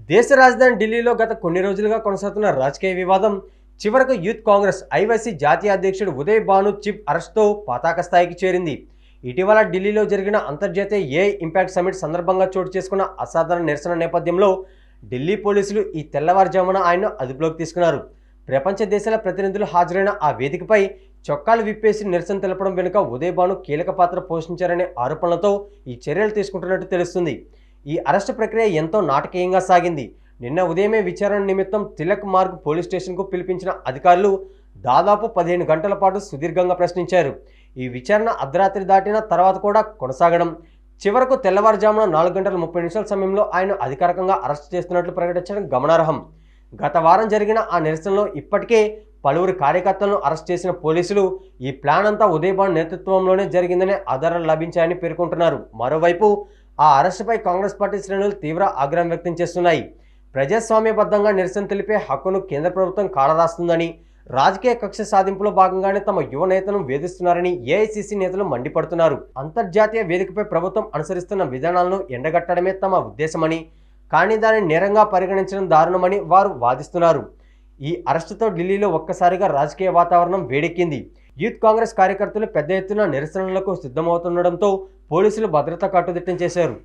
దేశ రాజధాని ఢిల్లీలో గత కొన్ని రోజులుగా కొనసాగుతున్న రాజకీయ వివాదం చివరకు యూత్ కాంగ్రెస్ ఐవైసీ జాతీయ అధ్యక్షుడు ఉదయ్ భాను చిప్ అరెస్ట్తో పతాక స్థాయికి చేరింది. ఇటీవల ఢిల్లీలో జరిగిన అంతర్జాతీయ ఏఐ ఇంపాక్ట్ సమిట్ సందర్భంగా చోటు చేసుకున్న అసాధారణ నిరసన నేపథ్యంలో ఢిల్లీ పోలీసులు ఈ తెల్లవారుజామున ఆయన్ను అదుపులోకి తీసుకున్నారు. ప్రపంచ దేశాల ప్రతినిధులు హాజరైన ఆ వేదికపై చొక్కాలు విప్పేసి నిరసన తెలపడం వెనుక ఉదయ్ భాను కీలక పాత్ర పోషించారనే ఆరోపణలతో ఈ చర్యలు తీసుకుంటున్నట్టు తెలుస్తుంది. ఈ అరెస్టు ప్రక్రియ ఎంతో నాటకీయంగా సాగింది. నిన్న ఉదయమే విచారణ నిమిత్తం తిలక్ మార్గ్ పోలీస్ స్టేషన్కు పిలిపించిన అధికారులు దాదాపు 15 గంటల పాటు సుదీర్ఘంగా ప్రశ్నించారు. ఈ విచారణ అర్ధరాత్రి దాటిన తర్వాత కూడా కొనసాగడం, చివరకు తెల్లవారుజామున 4 గంటల 30 నిమిషాల సమయంలో ఆయన అధికారికంగా అరెస్ట్ చేస్తున్నట్లు ప్రకటించడం గమనార్హం. గత వారం జరిగిన ఆ నిరసనలో ఇప్పటికే పలువురు కార్యకర్తలను అరెస్ట్ చేసిన పోలీసులు ఈ ప్లాన్ అంతా ఉదయ్ భాను నేతృత్వంలోనే జరిగిందనే ఆధారాలు లభించాయని పేర్కొంటున్నారు. మరోవైపు ఆ అరెస్టుపై కాంగ్రెస్ పార్టీ శ్రేణులు తీవ్ర ఆగ్రహం వ్యక్తం చేస్తున్నాయి. ప్రజాస్వామ్యబద్ధంగా నిరసన తెలిపే హక్కును కేంద్ర ప్రభుత్వం కాలరాస్తుందని, రాజకీయ కక్ష సాధింపులో భాగంగానే తమ యువ నేతను వేధిస్తున్నారని ఏఐసీసీ నేతలు మండిపడుతున్నారు. అంతర్జాతీయ వేదికపై ప్రభుత్వం అనుసరిస్తున్న విధానాలను ఎండగట్టడమే తమ ఉద్దేశమని, కానీ దానిని నేరంగా పరిగణించడం దారుణమని వారు వాదిస్తున్నారు. ఈ అరెస్టుతో ఢిల్లీలో ఒక్కసారిగా రాజకీయ వాతావరణం వేడెక్కింది. యూత్ కాంగ్రెస్ కార్యకర్తలు పెద్ద ఎత్తున నిరసనలకు సిద్ధమవుతుండటంతో పోలీసులు భద్రత కట్టుదిట్టం చేశారు.